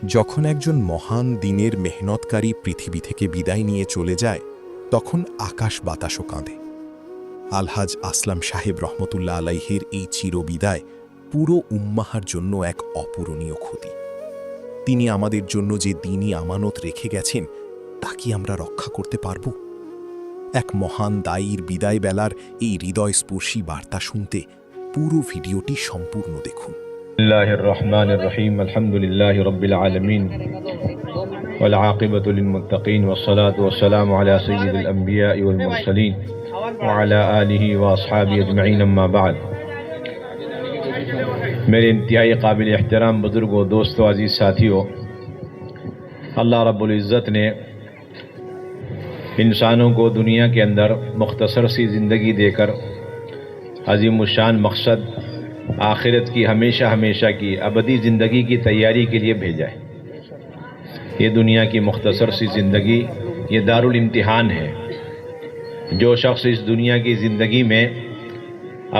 যখন একজন মহান দিনের মেহনতকারী পৃথিবী থেকে বিদায় নিয়ে চলে যায় তখন আকাশ বাতাসও কাঁদে। আলহাজ আসলাম সাহেব রহমতুল্লাহ আলাইহির এই চিরবিদায় পুরো উম্মাহার জন্য এক অপূরণীয় ক্ষতি। তিনি আমাদের জন্য যে দ্বীনি আমানত রেখে গেছেন তা কি আমরা রক্ষা করতে পারব? এক মহান দায়ীর বিদায় বেলার এই হৃদয়স্পর্শী বার্তা শুনতে পুরো ভিডিওটি সম্পূর্ণ দেখুন। বিসমিল্লাহির রহমানির রহিম, আলহামদুলিল্লাহি রাব্বিল আলামিন, ওয়াল আকিবাতু লিল মুত্তাকিন, ওয়াস সালাতু ওয়াস সালামু আলা সাইয়্যিদিল আমবিয়া ওয়াল মুরসালিন ওয়া আলা আলিহি ওয়া আসহাবিহি আজমাইন, আম্মা বা'দ। میرے انتہائی قابل احترام بزرگوں، دوستوں، عزیز ساتھیوں، اللہ رب العزت نے انسانوں کو دنیا کے اندر مختصر سی زندگی دے کر عظیم الشان مقصد آخرت کی ہمیشہ ہمیشہ کی ابدی زندگی کی تیاری کے لیے بھیجا ہے۔ یہ دنیا کی مختصر سی زندگی یہ دارالامتحان ہے۔ جو شخص اس دنیا کی زندگی میں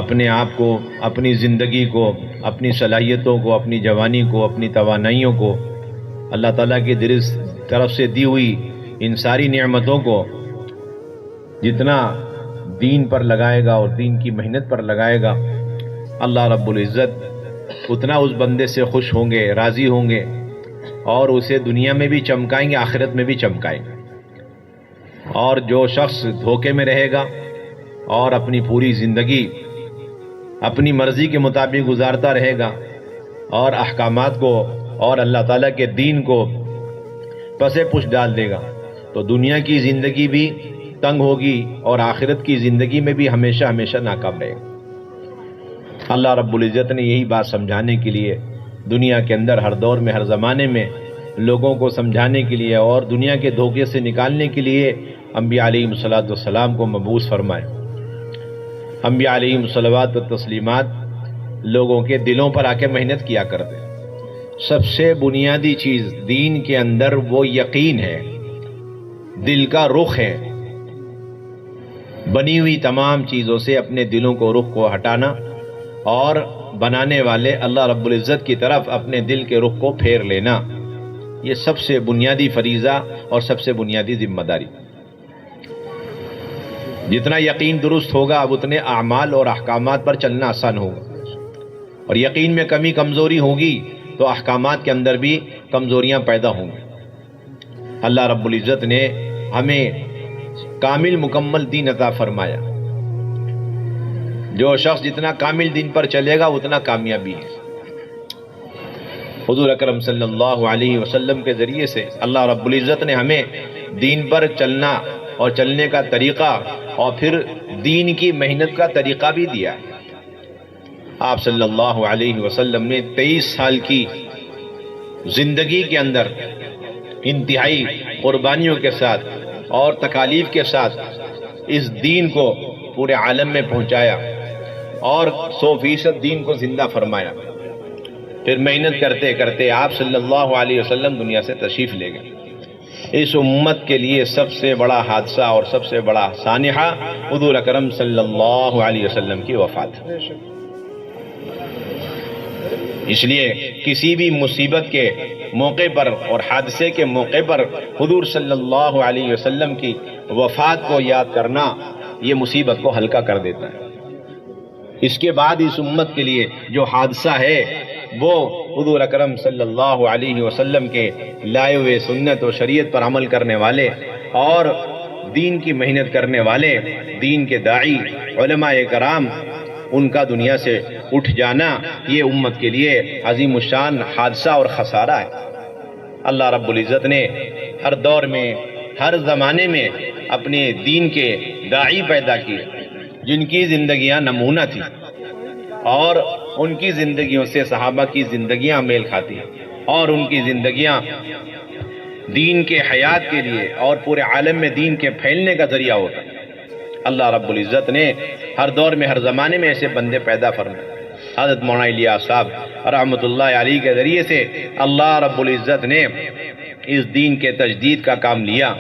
اپنے آپ کو، اپنی زندگی کو، اپنی صلاحیتوں کو، اپنی جوانی کو، اپنی توانائیوں کو اللہ تعالیٰ کی طرف سے دی ہوئی ان ساری نعمتوں کو جتنا دین پر لگائے گا اور دین کی محنت پر لگائے گا، اللہ رب العزت اتنا اس بندے سے خوش ہوں گے، راضی ہوں گے، اور اسے دنیا میں بھی چمکائیں گے، آخرت میں بھی چمکائیں گے۔ اور جو شخص دھوکے میں رہے گا اور اپنی پوری زندگی اپنی مرضی کے مطابق گزارتا رہے گا اور احکامات کو اور اللہ تعالیٰ کے دین کو پسے پش ڈال دے گا تو دنیا کی زندگی بھی تنگ ہوگی اور آخرت کی زندگی میں بھی ہمیشہ ہمیشہ ناکام رہے گا۔ اللہ رب العزت نے یہی بات سمجھانے کے لیے دنیا کے اندر ہر دور میں، ہر زمانے میں لوگوں کو سمجھانے کے لیے اور دنیا کے دھوکے سے نکالنے کے لیے انبیاء علیہم الصلاۃ والسلام کو مبعوث فرمائے۔ انبیاء علیہم الصلوات والتسلیمات لوگوں کے دلوں پر آ کے محنت کیا کرتے ہیں۔ سب سے بنیادی چیز دین کے اندر وہ یقین ہے، دل کا رخ ہے۔ بنی ہوئی تمام چیزوں سے اپنے دلوں کو، رخ کو ہٹانا اور بنانے والے اللہ رب العزت کی طرف اپنے دل کے رخ کو پھیر لینا، یہ سب سے بنیادی فریضہ اور سب سے بنیادی ذمہ داری۔ جتنا یقین درست ہوگا اب اتنے اعمال اور احکامات پر چلنا آسان ہوگا، اور یقین میں کمی کمزوری ہوگی تو احکامات کے اندر بھی کمزوریاں پیدا ہوں گی۔ اللہ رب العزت نے ہمیں کامل مکمل دین عطا فرمایا۔ جو شخص جتنا کامل دین پر چلے گا اتنا کامیابی ہے۔ حضور اکرم صلی اللہ علیہ وسلم کے ذریعے سے اللہ رب العزت نے ہمیں دین پر چلنا اور چلنے کا طریقہ اور پھر دین کی محنت کا طریقہ بھی دیا ہے۔ آپ صلی اللہ علیہ وسلم نے 23 سال کی زندگی کے اندر انتہائی قربانیوں کے ساتھ اور تکالیف کے ساتھ اس دین کو پورے عالم میں پہنچایا اور 100% دین کو زندہ فرمایا۔ پھر محنت کرتے کرتے آپ صلی اللہ علیہ وسلم دنیا سے تشریف لے گئے۔ اس امت کے لیے سب سے بڑا حادثہ اور سب سے بڑا سانحہ حضور اکرم صلی اللہ علیہ وسلم کی وفات۔ اس لیے کسی بھی مصیبت کے موقع پر اور حادثے کے موقع پر حضور صلی اللہ علیہ وسلم کی وفات کو یاد کرنا یہ مصیبت کو ہلکا کر دیتا ہے۔ اس کے بعد اس امت کے لیے جو حادثہ ہے وہ حضور اکرم صلی اللہ علیہ وسلم کے لائے ہوئے سنت و شریعت پر عمل کرنے والے اور دین کی محنت کرنے والے دین کے داعی علماء کرام ان کا دنیا سے اٹھ جانا یہ امت کے لیے عظیم الشان حادثہ اور خسارہ ہے۔ اللہ رب العزت نے ہر دور میں، ہر زمانے میں اپنے دین کے داعی پیدا کیے جن کی زندگیاں نمونہ تھیں، اور ان کی زندگیوں سے صحابہ کی زندگیاں میل کھاتی ہیں، اور ان کی زندگیاں دین کے حیات کے لیے اور پورے عالم میں دین کے پھیلنے کا ذریعہ ہوتا ہے۔ اللہ رب العزت نے ہر دور میں، ہر زمانے میں ایسے بندے پیدا فرمائے۔ حضرت مولانا الیاس صاحب رحمۃ اللہ علیہ کے ذریعے سے اللہ رب العزت نے اس دین کے تجدید کا کام لیا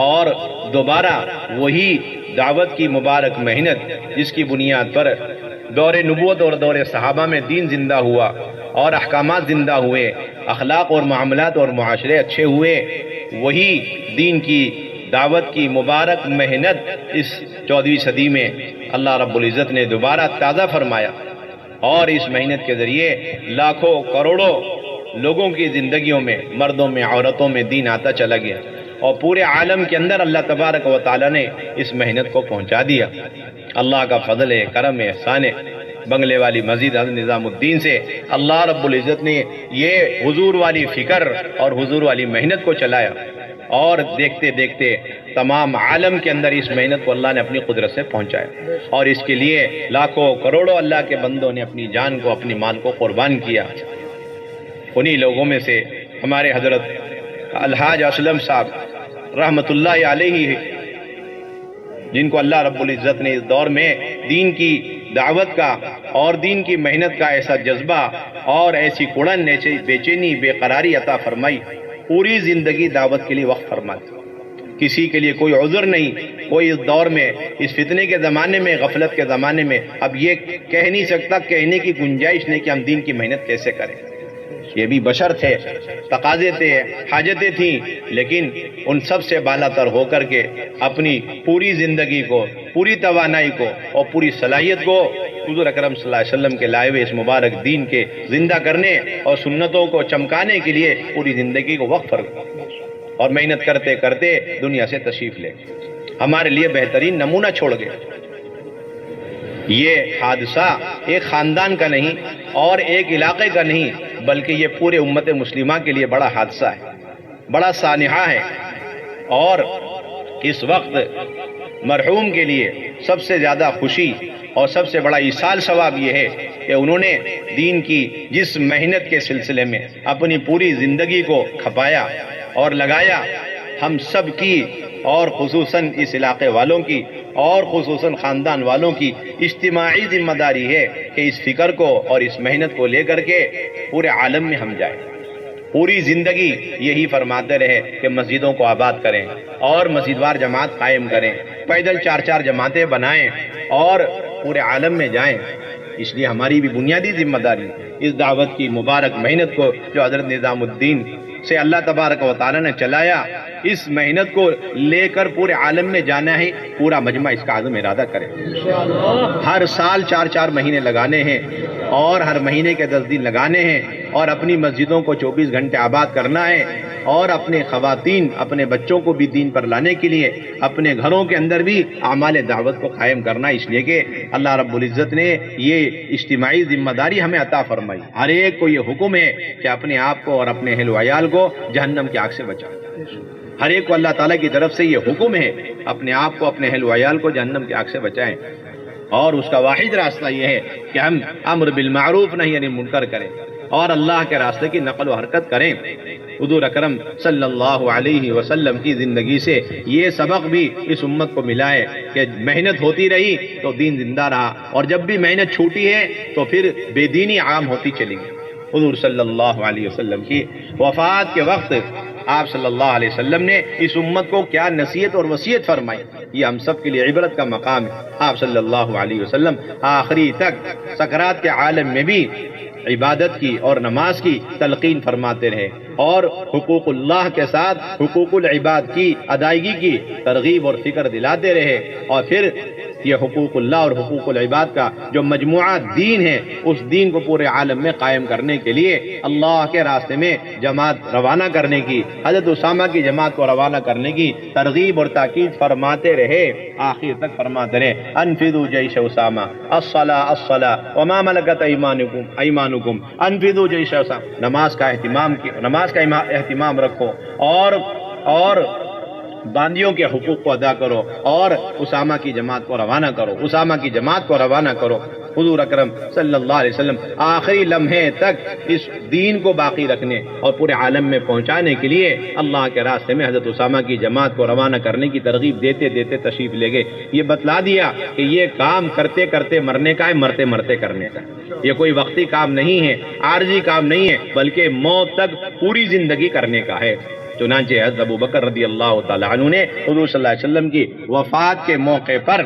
اور دوبارہ وہی دعوت کی مبارک محنت جس کی بنیاد پر دور نبوت اور دور صحابہ میں دین زندہ ہوا اور احکامات زندہ ہوئے، اخلاق اور معاملات اور معاشرے اچھے ہوئے، وہی دین کی دعوت کی مبارک محنت اس 14ویں صدی میں اللہ رب العزت نے دوبارہ تازہ فرمایا، اور اس محنت کے ذریعے لاکھوں کروڑوں لوگوں کی زندگیوں میں، مردوں میں، عورتوں میں دین آتا چلا گیا، اور پورے عالم کے اندر اللہ تبارک و تعالی نے اس محنت کو پہنچا دیا۔ اللہ کا فضل ہے، کرم ہے، احسان ہے۔ بنگلے والی مسجد حضرت نظام الدین سے اللہ رب العزت نے یہ حضور والی فکر اور حضور والی محنت کو چلایا، اور دیکھتے دیکھتے تمام عالم کے اندر اس محنت کو اللہ نے اپنی قدرت سے پہنچایا، اور اس کے لیے لاکھوں کروڑوں اللہ کے بندوں نے اپنی جان کو، اپنی مال کو قربان کیا۔ انہی لوگوں میں سے ہمارے حضرت الحاج اسلم صاحب رحمۃ اللہ علیہ، جن کو اللہ رب العزت نے اس دور میں دین کی دعوت کا اور دین کی محنت کا ایسا جذبہ اور ایسی کڑن، ایسی بے چینی، بے قراری عطا فرمائی، پوری زندگی دعوت کے لیے وقف فرما دی۔ کسی کے لیے کوئی عذر نہیں، کوئی اس دور میں، اس فتنے کے زمانے میں، غفلت کے زمانے میں اب یہ کہہ نہیں سکتا، کہنے کی گنجائش نہیں کہ ہم دین کی محنت کیسے کریں۔ یہ بھی بشر تھے، تقاضے تھے، حاجتیں تھیں، لیکن ان سب سے بالا تر ہو کر کے اپنی پوری زندگی کو، پوری توانائی کو اور پوری صلاحیت کو حضور اکرم صلی اللہ علیہ وسلم کے لائے ہوئے اس مبارک دین کے زندہ کرنے اور سنتوں کو چمکانے کے لیے پوری زندگی کو وقف کر، اور محنت کرتے کرتے دنیا سے تشریف لے ہمارے لیے بہترین نمونہ چھوڑ گئے۔ یہ حادثہ ایک خاندان کا نہیں اور ایک علاقے کا نہیں، بلکہ یہ پورے امت مسلمہ کے لیے بڑا حادثہ ہے، بڑا سانحہ ہے، اور اس وقت مرحوم کے لیے سب سے زیادہ خوشی اور سب سے بڑا ایصال ثواب یہ ہے کہ انہوں نے دین کی جس محنت کے سلسلے میں اپنی پوری زندگی کو کھپایا اور لگایا، ہم سب کی اور خصوصاً اس علاقے والوں کی اور خصوصاً خاندان والوں کی اجتماعی ذمہ داری ہے کہ اس فکر کو اور اس محنت کو لے کر کے پورے عالم میں ہم جائیں۔ پوری زندگی یہی فرماتے رہے کہ مسجدوں کو آباد کریں اور مسجدوار جماعت قائم کریں، پیدل 4 جماعتیں بنائیں اور پورے عالم میں جائیں۔ اس لیے ہماری بھی بنیادی ذمہ داری اس دعوت کی مبارک محنت کو جو حضرت نظام الدین سے اللہ تبارک و تعالی نے چلایا، اس محنت کو لے کر پورے عالم میں جانا ہے۔ پورا مجمع اس کا عزم ارادہ کرے، ہر سال 4 مہینے لگانے ہیں اور ہر مہینے کے 10 دن لگانے ہیں، اور اپنی مسجدوں کو 24 گھنٹے آباد کرنا ہے، اور اپنے خواتین، اپنے بچوں کو بھی دین پر لانے کے لیے اپنے گھروں کے اندر بھی اعمال دعوت کو قائم کرنا، اس لیے کہ اللہ رب العزت نے یہ اجتماعی ذمہ داری ہمیں عطا فرمائی۔ ہر ایک کو یہ حکم ہے کہ اپنے آپ کو اور اپنے اہل و عیال کو جہنم کی آگ سے بچائے۔ ہر ایک کو اللہ تعالیٰ کی طرف سے یہ حکم ہے اپنے آپ کو، اپنے اہل و عیال کو جہنم کی آگ سے بچائیں، اور اس کا واحد راستہ یہ ہے کہ ہم امر بالمعروف نہی عن المنکر کریں اور اللہ کے راستے کی نقل و حرکت کریں۔ حضور اکرم صلی اللہ علیہ وسلم کی زندگی سے یہ سبق بھی اس امت کو ملا ہے کہ محنت ہوتی رہی تو دین زندہ رہا، اور جب بھی محنت چھوٹی ہے تو پھر بے دینی عام ہوتی چلی گئی۔ حضور صلی اللہ علیہ وسلم کی وفات کے وقت آپ صلی اللہ علیہ وسلم نے اس امت کو کیا نصیحت اور وصیت فرمائی، یہ ہم سب کے لیے عبرت کا مقام ہے۔ آپ صلی اللہ علیہ وسلم آخری تک سکرات کے عالم میں بھی عبادت کی اور نماز کی تلقین فرماتے رہے، اور حقوق اللہ کے ساتھ حقوق العباد کی ادائیگی کی ترغیب اور فکر دلاتے رہے، اور پھر یہ حقوق اللہ اور حقوق العباد کا جو مجموعہ دین ہے، اس دین کو پورے عالم میں قائم کرنے کے لیے اللہ کے راستے میں جماعت روانہ کرنے کی، حضرت اسامہ کی جماعت کو روانہ کرنے کی ترغیب اور تاکید فرماتے رہے، آخر تک فرماتے رہے انفذوا جیش اسامہ الصلاۃ الصلاۃ وما ملکت ایمانکم انفذوا جیش اسامہ، نماز کا اہتمام رکھو اور باندیوں کے حقوق کو ادا کرو، اور اسامہ کی جماعت کو روانہ کرو، اسامہ کی جماعت کو روانہ کرو۔ حضور اکرم صلی اللہ علیہ وسلم آخری لمحے تک اس دین کو باقی رکھنے اور پورے عالم میں پہنچانے کے لیے اللہ کے راستے میں حضرت اسامہ کی جماعت کو روانہ کرنے کی ترغیب دیتے دیتے تشریف لے گئے۔ یہ بتلا دیا کہ یہ کام کرتے کرتے مرنے کا ہے، مرتے مرتے کرنے کا ہے، یہ کوئی وقتی کام نہیں ہے، عارضی کام نہیں ہے، بلکہ موت تک پوری زندگی کرنے کا ہے۔ چنانچہ حضرت ابو بکر رضی اللہ تعالیٰ عنہ نے حضور صلی اللہ علیہ وسلم کی وفات کے موقع پر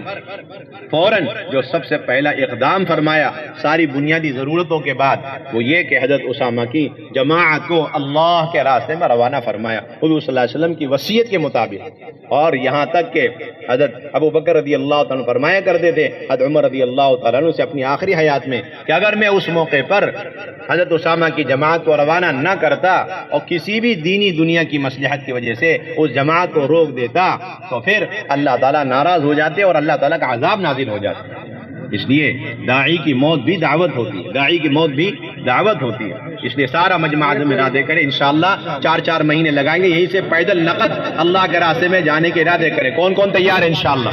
فوراً جو سب سے پہلا اقدام فرمایا ساری بنیادی ضرورتوں کے بعد وہ یہ کہ حضرت اسامہ کی جماعت کو اللہ کے راستے میں روانہ فرمایا حضور صلی اللہ علیہ وسلم کی وصیت کے مطابق۔ اور یہاں تک کہ حضرت ابو بکر رضی اللہ تعالیٰ عنہ فرمایا کرتے تھے حضرت عمر رضی اللہ تعالیٰ عنہ سے اپنی آخری حیات میں کہ اگر میں اس موقع پر حضرت اسامہ کی جماعت کو روانہ نہ کرتا اور کسی بھی دینی دنیا کی مصلحت کی وجہ سے اس جماعت کو روک دیتا تو پھر اللہ تعالیٰ ناراض ہو جاتے اور اللہ تعالیٰ کا عذاب نازل ہو جاتا۔ اس لیے داعی کی موت بھی دعوت ہوتی ہے، داعی کی موت بھی دعوت ہوتی ہے۔ اس لیے سارا مجمع عزم ارادے کرے، انشاءاللہ 4 مہینے لگائیں گے، یہیں سے پیدل نقد اللہ کے راستے میں جانے کے ارادے کریں۔ کون کون تیار ہے انشاءاللہ؟